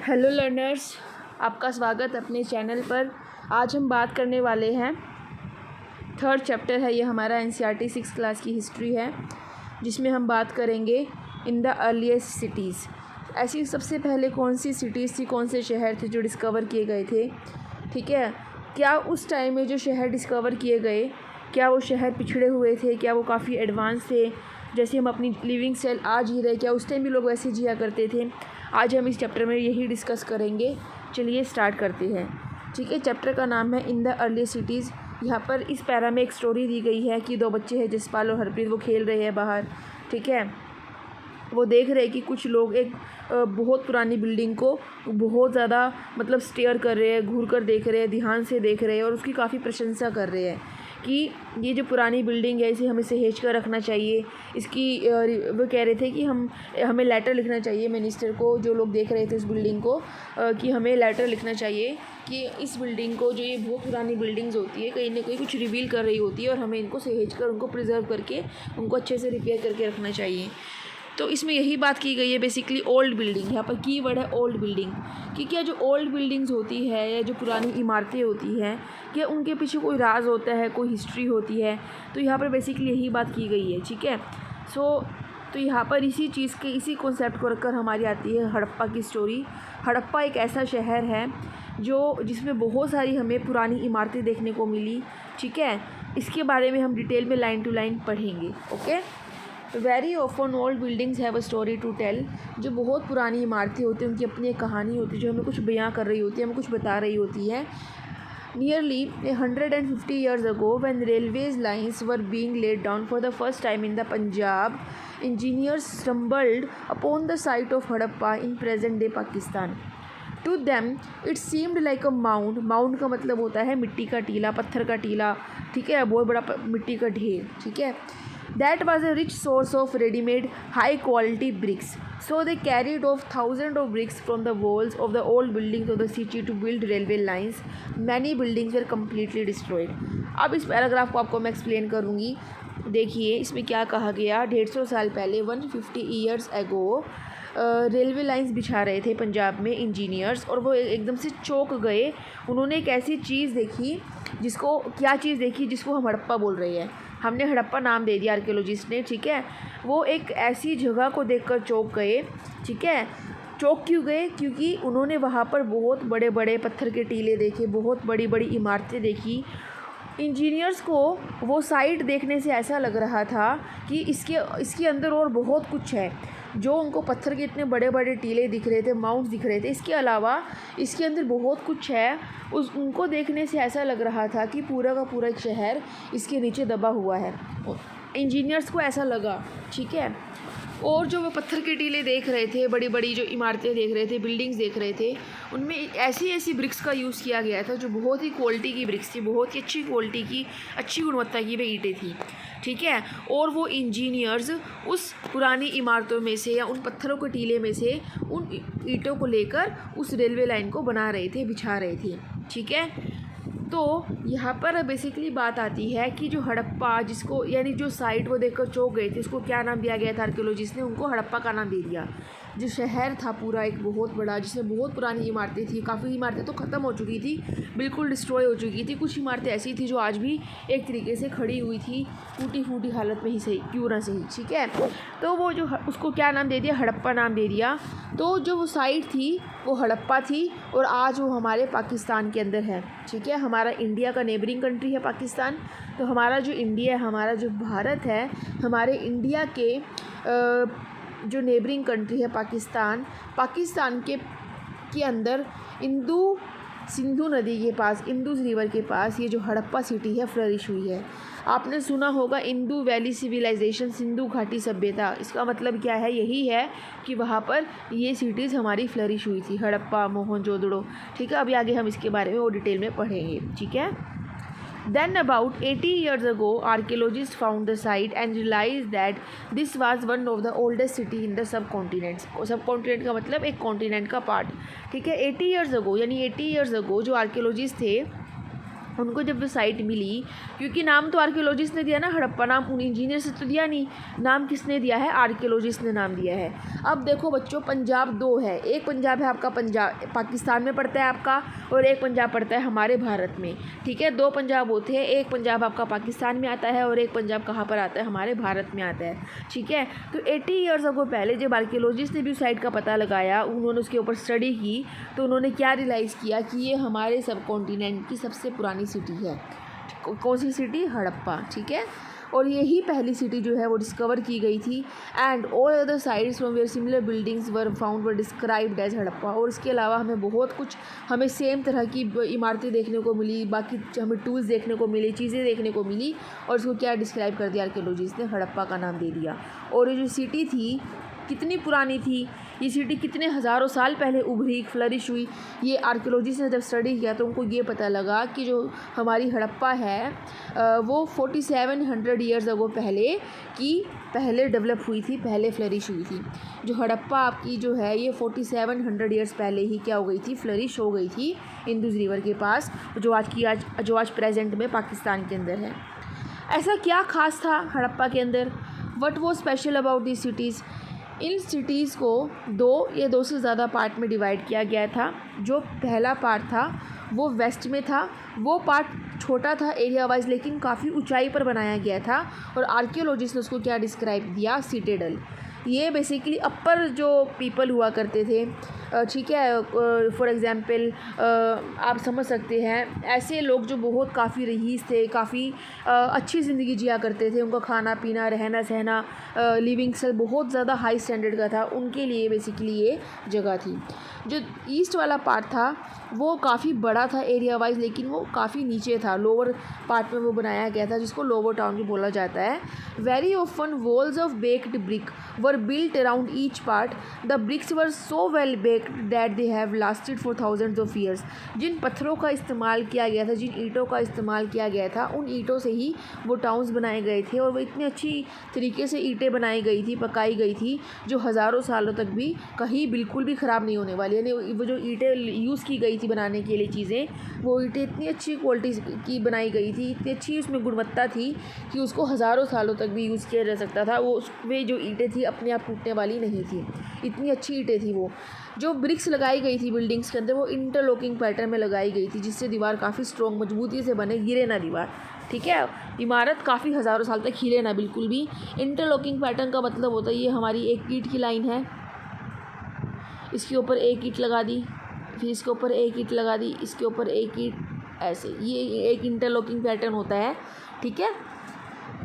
Hello learners, आपका स्वागत अपने चैनल पर। आज हम बात करने वाले हैं, थर्ड चैप्टर है ये हमारा एनसीईआरटी 6 क्लास की हिस्ट्री है, जिसमें हम बात करेंगे इन द अर्लीस्ट सिटीज़। ऐसी सबसे पहले कौन सी सिटीज़ थी, कौन से शहर थे जो डिस्कवर किए गए थे। ठीक है, क्या उस टाइम में जो शहर डिस्कवर किए गए, क्या वो शहर पिछड़े हुए थे, क्या वो काफ़ी एडवांस थे, जैसे हम अपनी लिविंग स्टाइल आज जी रहे, क्या उस टाइम भी लोग वैसे जिया करते थे। आज हम इस चैप्टर में यही डिस्कस करेंगे। चलिए स्टार्ट करते हैं। ठीक है, चैप्टर का नाम है इन द अर्ली सिटीज़। यहाँ पर इस पैरा में एक स्टोरी दी गई है कि दो बच्चे हैं, जसपाल और हरप्रीत, वो खेल रहे हैं बाहर। ठीक है, वो देख रहे हैं कि कुछ लोग एक बहुत पुरानी बिल्डिंग को बहुत ज़्यादा स्टेयर कर रहे हैं, घूर कर देख रहे हैं, ध्यान से देख रहे हैं और उसकी काफ़ी प्रशंसा कर रहे हैं कि ये जो पुरानी बिल्डिंग है इसे हमें सहेज कर रखना चाहिए। इसकी वो कह रहे थे कि हमें लेटर लिखना चाहिए मिनिस्टर को, जो लोग देख रहे थे इस बिल्डिंग को, कि हमें लेटर लिखना चाहिए कि इस बिल्डिंग को, जो ये बहुत पुरानी बिल्डिंग्स होती है, कहीं ना कहीं कुछ रिवील कर रही होती है और हमें इनको सहेज कर, उनको प्रिजर्व करके, उनको अच्छे से रिपेयर करके रखना चाहिए। तो इसमें यही बात की गई है बेसिकली ओल्ड बिल्डिंग। यहाँ पर की वर्ड है ओल्ड बिल्डिंग, कि क्या जो ओल्ड बिल्डिंग्स होती है या जो पुरानी इमारतें होती हैं, क्या उनके पीछे कोई राज होता है, कोई हिस्ट्री होती है। तो यहाँ पर बेसिकली यही बात की गई है। ठीक है, तो यहाँ पर इसी चीज़ के, इसी कॉन्सेप्ट को रखकर हमारी आती है हड़प्पा की स्टोरी। हड़प्पा एक ऐसा शहर है जिसमें बहुत सारी हमें पुरानी इमारतें देखने को मिली। ठीक है, इसके बारे में हम डिटेल में लाइन टू लाइन पढ़ेंगे। Okay, very often old buildings have a story to tell. जो बहुत पुरानी इमारतें होती हैं उनकी अपनी एक कहानी होती है, जो हमें कुछ बयां कर रही होती है, हमें कुछ बता रही होती है। Nearly 150 years ago, when railways lines were being laid down for the first time in the Punjab, engineers stumbled upon the site of Hadappa in present-day Pakistan. To them, it seemed like a mound. Mound का मतलब होता है मिट्टी का टीला, पत्थर का टीला। ठीक है, बहुत बड़ा मिट्टी का ढेर। ठीक है, that was a rich source of ready-made high-quality bricks. So they carried off thousands of bricks from the walls of the old buildings of the city to build railway lines. Many buildings were completely destroyed. अब इस paragraph को आपको मैं explain करूँगी। देखिए इसमें क्या कहा गया। 150 साल पहले 150 ईयर्स एगो रेलवे लाइंस बिछा रहे थे पंजाब में इंजीनियर्स, और वो एकदम से चौंक गए। उन्होंने एक ऐसी चीज़ देखी जिसको हम हड़प्पा बोल रहे हैं। हमने हड़प्पा नाम दे दिया आर्कियोलॉजिस्ट ने। ठीक है, वो एक ऐसी जगह को देखकर चौंक गए। ठीक है, चौंक क्यों गए? क्योंकि उन्होंने वहाँ पर बहुत बड़े बड़े पत्थर के टीले देखे, बहुत बड़ी बड़ी इमारतें देखी। इंजीनियर्स को वो साइट देखने से ऐसा लग रहा था कि इसके अंदर और बहुत कुछ है। जो उनको पत्थर के इतने बड़े बड़े टीले दिख रहे थे, माउंट्स दिख रहे थे, इसके अलावा इसके अंदर बहुत कुछ है। उनको देखने से ऐसा लग रहा था कि पूरा का पूरा एक शहर इसके नीचे दबा हुआ है। इंजीनियर्स को ऐसा लगा। ठीक है, और जो वो पत्थर के टीले देख रहे थे, बड़ी बड़ी जो इमारतें देख रहे थे, बिल्डिंग्स देख रहे थे, उनमें ऐसी ब्रिक्स का यूज़ किया गया था जो बहुत ही क्वालिटी की ब्रिक्स थी, बहुत ही अच्छी क्वालिटी की, अच्छी गुणवत्ता की वे ईंटें थी। ठीक है, और वो इंजीनियर्स उस पुरानी इमारतों में से या उन पत्थरों के टीले में से उन ईंटों को लेकर उस रेलवे लाइन को बना रहे थे, बिछा रहे थे। ठीक है, तो यहाँ पर बेसिकली बात आती है कि जो हड़प्पा, जिसको यानी जो साइट वो देखकर चौंक गए थे, उसको क्या नाम दिया गया था आर्कियोलॉजिस्ट ने? उनको हड़प्पा का नाम दे दिया। जो शहर था पूरा एक बहुत बड़ा, जिसमें बहुत पुरानी इमारतें थी, काफ़ी इमारतें तो ख़त्म हो चुकी थी, बिल्कुल डिस्ट्रॉय हो चुकी थी। कुछ इमारतें ऐसी थी जो आज भी एक तरीके से खड़ी हुई थी, टूटी फूटी हालत में ही सही क्यों ना सही। ठीक है, तो वो जो उसको क्या नाम दे दिया? हड़प्पा नाम दे दिया। तो जो वो साइट थी वो हड़प्पा थी, और आज वो हमारे पाकिस्तान के अंदर है। ठीक है, हमारा इंडिया का नेबरिंग कंट्री है पाकिस्तान। तो हमारा जो इंडिया है, हमारा जो भारत है, हमारे इंडिया के जो नेबरिंग कंट्री है पाकिस्तान के अंदर सिंधु नदी के पास, इंदुस रिवर के पास ये जो हड़प्पा सिटी है फ्लरिश हुई है। आपने सुना होगा इंदू वैली सिविलाइजेशन, सिंधु घाटी सभ्यता। इसका मतलब क्या है? यही है कि वहाँ पर ये सिटीज़ हमारी फ्लरिश हुई थी, हड़प्पा, मोहनजोदड़ो। ठीक है, अभी आगे हम इसके बारे में और डिटेल में पढ़ेंगे। ठीक है, Then about 80 years ago, archaeologists found the site and realized that this was one of the oldest city in the subcontinent. Subcontinent का मतलब एक कॉन्टिनेंट का पार्ट। ठीक है, 80 years ago, यानी 80 years ago जो आर्कियोलॉजिस्ट थे उनको जब वो साइट मिली, क्योंकि नाम तो आर्कियोलॉजिस्ट ने दिया ना हड़प्पा, नाम उन इंजीनियर से तो दिया नहीं, नाम किसने दिया है, आर्कियोलॉजिस्ट ने नाम दिया है। अब देखो बच्चों, पंजाब दो है, एक पंजाब है आपका पंजाब पाकिस्तान में पड़ता है आपका, और एक पंजाब पड़ता है हमारे भारत में, ठीक है। दो पंजाब होते हैं, एक पंजाब आपका पाकिस्तान में आता है और एक पंजाब कहाँ पर आता है, हमारे भारत में आता है, ठीक है। तो 80 ईयर्स अगो पहले जब आर्कियोलॉजिस्ट ने भी उस साइट का पता लगाया, उन्होंने उसके ऊपर स्टडी की, तो उन्होंने क्या रियलाइज़ किया कि ये हमारे सब कॉन्टिनेंट की सबसे पुरानी सिटी है। कौन सी सिटी, हड़प्पा, ठीक है। और यही पहली सिटी जो है वो डिस्कवर की गई थी। And all other sites from where similar buildings were found were described as Harappa. और इसके अलावा हमें बहुत कुछ, हमें सेम तरह की इमारतें देखने को मिली, बाकी हमें टूल्स देखने को मिली, चीज़ें देखने को मिली, और इसको क्या डिस्क्राइब कर दिया आर्कियोलॉजिस्ट ने, हड़प्पा का नाम दे दिया। और ये जो सिटी थी कितनी पुरानी थी, ये सिटी कितने हज़ारों साल पहले उभरी, फ्लरिश हुई, ये आर्कियोलॉजिस्ट ने जब स्टडी किया तो उनको ये पता लगा कि जो हमारी हड़प्पा है वो 4700 ईयर्स अगो पहले डेवलप हुई थी, पहले फ्लरिश हुई थी। जो हड़प्पा आपकी जो है ये 4700 ईयर्स पहले ही क्या हो गई थी, फ्लरिश हो गई थी इंदुज़ रिवर के पास, जो आज प्रेजेंट में पाकिस्तान के अंदर है। ऐसा क्या खास था हड़प्पा के अंदर, what was special about this cities. In cities को दो से ज़्यादा पार्ट में डिवाइड किया गया था। जो पहला पार्ट था वो वेस्ट में था, वो पार्ट छोटा था एरिया वाइज, लेकिन काफ़ी ऊंचाई पर बनाया गया था, और आर्कियोलॉजिस्ट ने उसको क्या डिस्क्राइब दिया, सिटेडल। ये बेसिकली अपर जो पीपल हुआ करते थे, ठीक है, फॉर एग्ज़ाम्पल आप समझ सकते हैं ऐसे लोग जो बहुत काफ़ी रईस थे, काफ़ी अच्छी ज़िंदगी जिया करते थे, उनका खाना पीना, रहना सहना, लिविंग स्टाइल बहुत ज़्यादा हाई स्टैंडर्ड का था, उनके लिए बेसिकली ये जगह थी। जो ईस्ट वाला पार्ट था वो काफ़ी बड़ा था एरिया वाइज, लेकिन वो काफ़ी नीचे था, लोअर पार्ट में वो बनाया गया था, जिसको लोअर टाउन भी बोला जाता है। Very often walls of baked brick were built around each part. The bricks were so well baked that they have lasted for thousands of years. जिन पत्थरों का इस्तेमाल किया गया था, जिन ईंटों का इस्तेमाल किया गया था, उन ईंटों से ही वो टाउन्स बनाए गए थे, और वो इतनी अच्छी तरीके से ईंटें बनाई गई थी, पकाई गई थी, जो हज़ारों सालों तक भी कहीं बिल्कुल भी ख़राब नहीं होने वाली। यानी वो जो ईंटें यूज़ की गई थी बनाने के लिए चीज़ें, वो ईंटें इतनी अच्छी क्वालिटी की बनाई गई थी, इतनी अच्छी उसमें गुणवत्ता थी कि उसको हज़ारों सालों तक भी यूज़ किया जा सकता था। वो उसमें जो ईंटें थी अपने आप टूटने वाली नहीं थी, इतनी अच्छी ईंटें थी वो। जो ब्रिक्स लगाई गई थी बिल्डिंग्स के अंदर, वो इंटरलॉकिंग पैटर्न में लगाई गई थी, जिससे दीवार काफ़ी स्ट्रॉन्ग मजबूती से बने, गिरे ना दीवार, ठीक है, इमारत काफ़ी हज़ारों साल तक हिले ना बिल्कुल भी। इंटरलॉकिंग पैटर्न का मतलब होता है ये हमारी एक ईंट की लाइन है, इसके ऊपर एक ईंट लगा दी, फिर इसके ऊपर एक ईंट लगा दी, इसके ऊपर एक ईंट, ऐसे ये एक इंटरलॉकिंग पैटर्न होता है, ठीक है।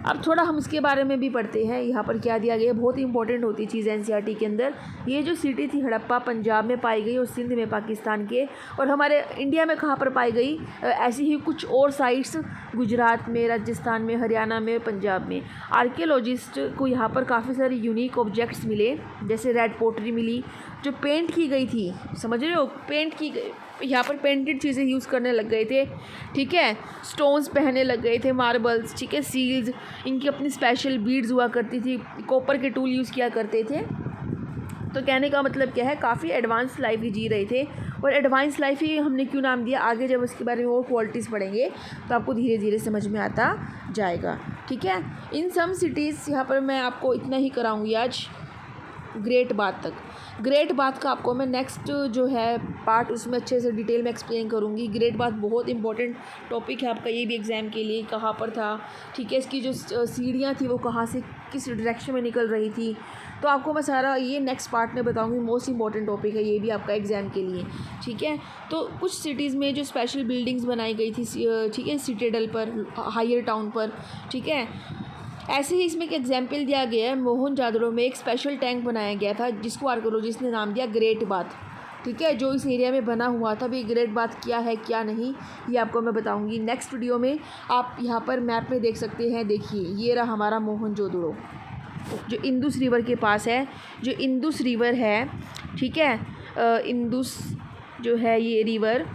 अब थोड़ा हम इसके बारे में भी पढ़ते हैं। यहाँ पर क्या दिया गया, बहुत ही इंपॉर्टेंट होती चीज़ एनसीईआरटी के अंदर। ये जो सिटी थी हड़प्पा पंजाब में पाई गई और सिंध में पाकिस्तान के, और हमारे इंडिया में कहाँ पर पाई गई, ऐसी ही कुछ और साइट्स गुजरात में, राजस्थान में, हरियाणा में, पंजाब में। आर्कियोलॉजिस्ट को यहाँ पर काफ़ी सारे यूनिक ऑब्जेक्ट्स मिले, जैसे रेड पोटरी मिली जो पेंट की गई थी, समझ रहे हो, पेंट की गई, यहाँ पर पेंटेड चीज़ें यूज़ करने लग गए थे, ठीक है, स्टोन्स पहनने लग गए थे, मार्बल्स, ठीक है, सील्स, इनकी अपनी स्पेशल बीड्स हुआ करती थी, कॉपर के टूल यूज़ किया करते थे। तो कहने का मतलब क्या है, काफ़ी एडवांस लाइफ ही जी रहे थे। और एडवांस लाइफ ही हमने क्यों नाम दिया, आगे जब उसके बारे में और क्वालिटीज़ पढ़ेंगे तो आपको धीरे धीरे समझ में आता जाएगा, ठीक है। इन सम सिटीज़, यहाँ पर मैं आपको इतना ही कराऊँगी आज ग्रेट बात तक। ग्रेट बात का आपको मैं नेक्स्ट जो है पार्ट, उसमें अच्छे से डिटेल में एक्सप्लेन करूँगी। ग्रेट बात बहुत इंपॉर्टेंट टॉपिक है आपका, ये भी एग्ज़ाम के लिए, कहाँ पर था, ठीक है, इसकी जो सीढ़ियाँ थी वो कहाँ से किस डायरेक्शन में निकल रही थी, तो आपको मैं सारा ये नेक्स्ट पार्ट में बताऊँगी। मोस्ट इंपॉर्टेंट टॉपिक है ये भी आपका एग्ज़ाम के लिए, ठीक है। तो कुछ सिटीज़ में जो स्पेशल बिल्डिंग्स बनाई गई थी, ठीक है, सिटेडल पर, हायर टाउन पर, ठीक है। ऐसे ही इसमें एक एग्जाम्पल दिया गया है, मोहनजोदड़ो में एक स्पेशल टैंक बनाया गया था जिसको आर्कियोलॉजिस्ट ने नाम दिया ग्रेट बाथ, ठीक है, जो इस एरिया में बना हुआ था। भी ग्रेट बाथ क्या है क्या नहीं, ये आपको मैं बताऊंगी नेक्स्ट वीडियो में। आप यहाँ पर मैप में देख सकते हैं, देखिए ये रहा हमारा मोहनजोदड़ो जो इंदुस रिवर के पास है, जो इंदुस रिवर है, ठीक है, इंदुस जो है ये रिवर,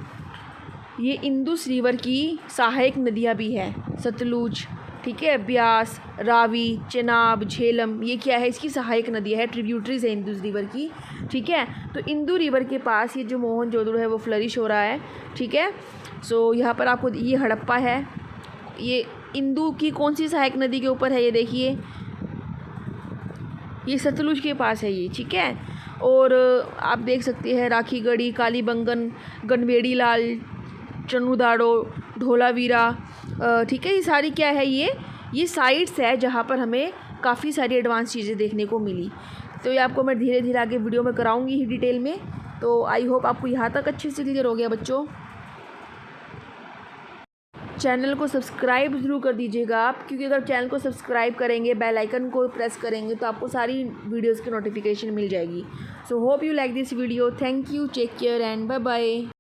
ये इंदुस रिवर की सहायक नदियाँ भी है, सतलुज, ठीक है, ब्यास, रावी, चेनाब, झेलम, ये क्या है, इसकी सहायक नदियाँ है, ट्रिब्यूटरीज है इंदुस रिवर की। ठीक है। तो इंदू रिवर के पास ये जो मोहनजोदड़ो है वो फ्लरिश हो रहा है, ठीक है। सो यहाँ पर आपको ये हड़प्पा है, ये इंदू की कौन सी सहायक नदी के ऊपर है, ये देखिए, ये सतलुज के पास है ये, ठीक है। और आप देख सकते हैं राखीगढ़ी, कालीबंगन, गनवेड़ी लाल, चन्नूदाड़ो, ढोलावीरा, ठीक है। ये सारी क्या है, ये साइट्स है जहाँ पर हमें काफ़ी सारी एडवांस चीज़ें देखने को मिली। तो ये आपको मैं धीरे धीरे आगे वीडियो में कराऊंगी ही डिटेल में। तो आई होप आपको यहाँ तक अच्छे से क्लियर हो गया बच्चों। चैनल को सब्सक्राइब ज़रूर कर दीजिएगा आप, क्योंकि अगर चैनल को सब्सक्राइब करेंगे, बेल आइकन को प्रेस करेंगे तो आपको सारी वीडियोज़ की नोटिफिकेशन मिल जाएगी। So hope you like this video. Thank you, take care and bye bye.